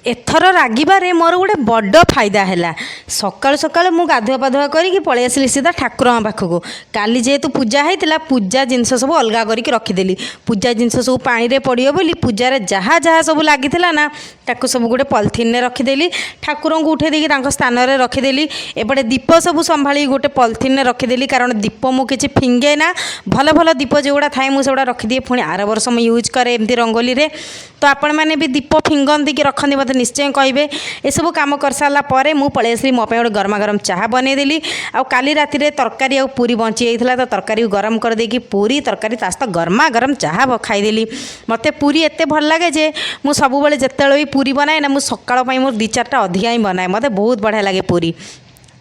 एथर रागिबारे मोर गोटे बड़ फायदा है। सकाल सकाल मु गाधुआ पाधुआ करके पलि आसली सीधा ठाकुर पाखक। काली जेहेतु पूजा होता पूजा जिनस सब अलग करके रखिदेली। पूजा जिनस सब पानी रे पड़ो बोली पूजार जहाँ जहाँ सब लगी ना ताकू सब गोटे पॉलिथिन में रखिदेली। ठाकुर को उठे देकी स्थान में रखिदेली। एपटे दीप सब संभाली गोटे पॉलिथिन में रखिदेली कारण दीप मु किसी फिंगे ना। भल भल दीप जोड़ा थाए मुझे रखिदिए पुणी आर वर्ष मुझे यूज करे एमती रंगोली रे। तो आपण मैंने भी दीप फिंगती कि रखती मत निश्चय कहे। एसबू कम कर सारापर मुझे पलि आसली मोप गोटे गरमा गरम चाह बनईदेली। आली राति तरकारी आ पूरी बची जाता तो तरकारी गरम कर देकी पूरी तरकारी सहित गरमा गरम चाह खाईदेली। मत पूरी एत भल लगे जे मुझे सब जिते भी पूरी बनाए ना मुझे सकाल मोर 2-4टा अधिका ही बनाए। मत बहुत बढ़िया लगे पूरी।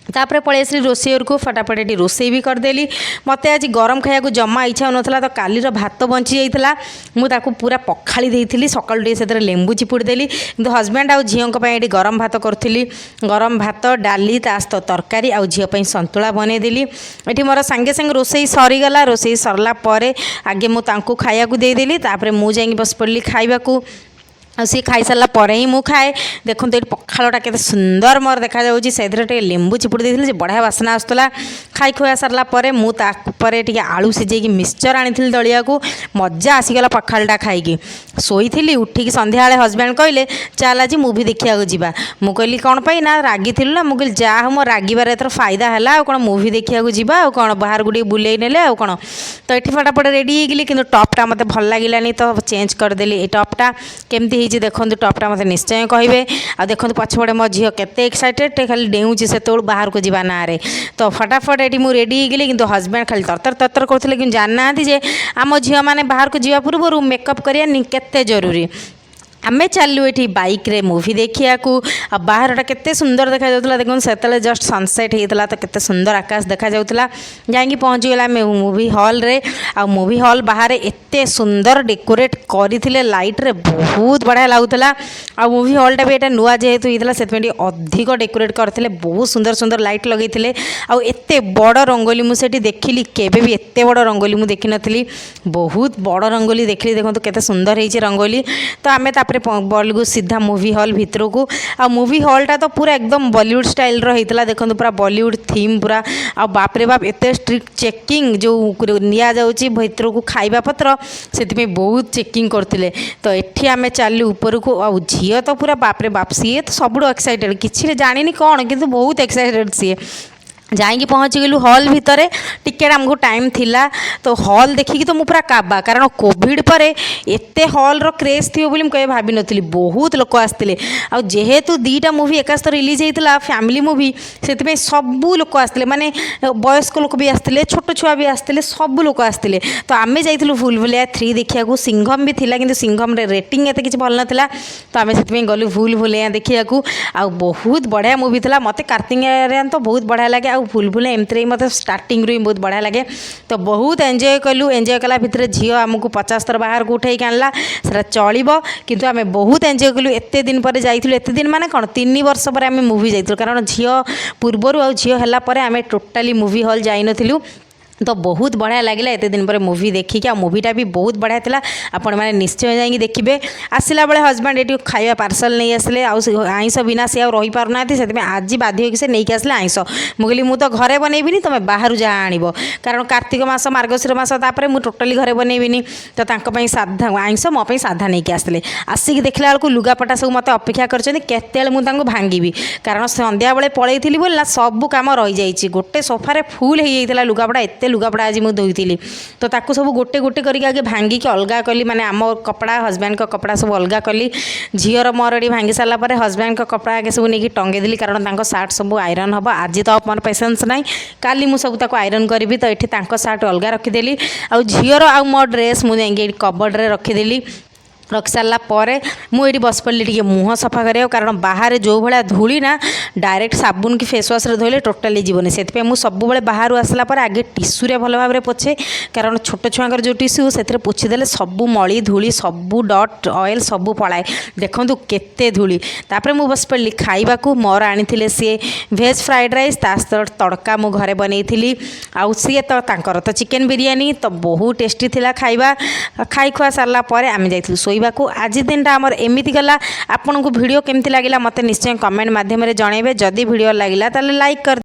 तापर पलि आसली रोषेई को फटाफट ये रोषेई भी करदेली। मत आज गरम खाया जमा इच्छा होता तो कालीर भात बची जाता मुझे पूरा पखाड़ी देती सकाल से लेंबू चिपुड़ी देली। कि हजबैंड आउ झील गरम भात करी। गरम भात डाली सहित तरकारी आउ झील संतुला बनईदेली। ये मोर सांगे सांगे रोषेई सरीगला। रोषेई सरला आगे मुझे खाया देदेली। मुझे बस पड़ी खावा सी खाई सारा पर ही मुझे खाए। देखो ये पखाड़ा के सुंदर मोर देखा से लेंबू चिपुड़ी देती बढ़िया बासना आसूला। खाई खुआ सारापर मुझे आलू सीझे मिक्सचर आनी दलिया को मजा आसीगला पखाड़ा खाई। शोई उठिकी संध्या हजबैंड कहले चल आज मुवी देखा जा। मुझे कहली कौन पाई ना रागी थी ना। मुझे जहाँ मो रागिबार एथर फायदा है कौन मुवी देखा जा कौन बाहर गुटे बुले ने कौन। तो ये फटाफट रेडी होगली कि टपटा मत भल लगे तो चेंज करदेली। ये टपटा केमती देखो टपटा मत निश्चय कहे। आ देखो पछपटे मो झील केते एक्साइटेड खाली डेऊँची से बाहर को जा ना। तो फटाफट ये मुझे रेडी होगली कि हजबैंड खाली तरतर तरतर करते कि जानना जे आम झील मैंने बाहर को जावा पूर्व मेकअप करवा केते जरूरी। आमे चलू ये बाइक रे मूवी देखिया को। बाहरटा केते सुंदर देखा जाउतला। देखो से जस्ट सनसेट होता तो केते सुंदर आकाश देखा जाउतला। जाइए पहुँचीगला मूवी हॉल रे। आ मूवी हॉल बाहर एते सुंदर डेकोरेट करथिले लाइट रे बहुत बढ़िया लागुतला। आ मूवी हॉलटा भी एटा नुआ जेहेतु होता से अधिक डेकोरेट करथिले बहुत सुंदर सुंदर लाइट लगेइथिले। आ एते बड़ रंगोली मुझे देखिली केबे भी एते बड़ रंगोली मुझे देखी नथली। बहुत बड़ रंगोली देखली। देखो केते सुंदर होइछि रंगोली। तो आमे बलगु सीधा मूवी हॉल भितर को। आ मूवी हॉलटा तो पूरा एकदम बॉलीवुड स्टाइल रहा। देखो पूरा बॉलीवुड थीम पूरा। आ बाप रे बाप एते स्ट्रिक्ट चेकिंग जो निया जाउची भितर को खाइबा पत्र से बहुत चेकिंग करथिले। तो एठी आमे चालू ऊपर को। आ झील तो पूरा बाप रे बाप सी तो सब एक्साइटेड किसी जानी कौन किंतु बहुत एक्साइटेड सी। जाइए पहुँची गलु हॉल भितर। टिकेट आमको टाइम थिला तो हॉल देखिकी तो मुझे काबा कारण कोविड पर एते हॉल रो क्रेज थी बोली मुझे भाभी नी। बहुत लोक आसते जेहेतु 2टा मूवी एकासत रिलीज होता फैमिली मूवी से सबू लोक आसते माने वयस्क लोक भी आसते छोट छुआ भी आसते सब लोक आसते। तो आम जाइलु भूलभुलैया 3 देखा। सिंघम भी थिला कि सिंघम रे रेटिंग एत किसी भल नाला। तो आम से गलु भूलभुलैया देखा। आ बहुत बढ़िया मूवी था। मत कार्तिक आर्यन तो बहुत बढ़िया लगे। भूलभुलैया एमती मत स्टार्टिंग रू बहुत बढ़िया लगे। तो बहुत एंजॉय कलु। एंजॉय कला भितर झील आमको 50 थर बाहर को उठे आनला से चलो किंतु आम बहुत एंजॉय कलु। एत दिन पर जाइलु एत दिन माने कौन 3 वर्ष पर आम मूवी जाइलु कारण झील पूर्वर आ झील है आम टोटाली मूवी हॉल जाई नथिलु। तो बहुत बढ़िया लगे एत दिन पर मूवी देखिक। आ मूवीटा भी बहुत बढ़िया था। आपण मैंने निश्चय जाइए देखिए। आसला बेले हजबैंड ये खाଇବା पार्सल नहीं आसले आइंस बिना सी रही पारना से आज बाध्य होगी से नहीं आसले आइंस। मुझे मुझे तो घरे बनईबिनी तुम बाहर जहाँ आण कारण कार्तिक मास मार्गशीर मास तापर मुझे टोटाली घरे बनईबिनी। तो साधा आइंस मोप साधा नहीं आसले आसिक देखला बेलू लुगापटा सब मत अपेक्षा करते मुझे भांगी कारण संध्या बेले पलैली बोल ना सब कम रही जाइए। गोटे सोफारे फुल हो जाता लुगापटा एत लुगापड़ा आज मुझे धोई। तो ताकू सब गोटे गोटे करके आगे भांगिकी अलग कली माने आम कपड़ा हजबैंड का कपड़ा सब अलग कली। झीर मोर ये भांगी सारापर हजबैंड का कपड़ा आगे सब नहीं टंगेदेली कारण सार्ट सब आयरन हम। आज तो मोर पेसेंस ना काली मुझे सब आयरन करी। तो ये सार्ट अलग रखिदेली। आ झीर आ मो ड्रेस मुझे कबर्ड रे रखिदेली। रख सारापर मुझे बस पड़ी टे मुँह सफा करा कारण बाहर जो भाया धूली ना डायरेक्ट साबुन कि फेस वाश धोले टोटाली जीवन से सब बाहर आसला आगे टिश्यू भल भाव पोछे कारण छोट छुआर जो टिश्यू से पोछीदे सब मली धूली सब डट ऑयल सब पलाए। देखूँ केते धूली। तापर मुझे बस पड़ी खाइबा मोर आनी सी भेज फ्राइड राइस तड़का मु घरे बनई आउ सी तो चिकेन बिरियानी तो बहुत टेस्टी थिला खाइबा। खाई खुआ सारापर आम जाइलु शोई बुलिबाकू आज दिनटा आमर एमिति गला। आपन को वीडियो केमती लागिला मते निश्चय कमेंट माध्यम रे जणैबे। जदि वीडियो लागिला ताले लाइक कर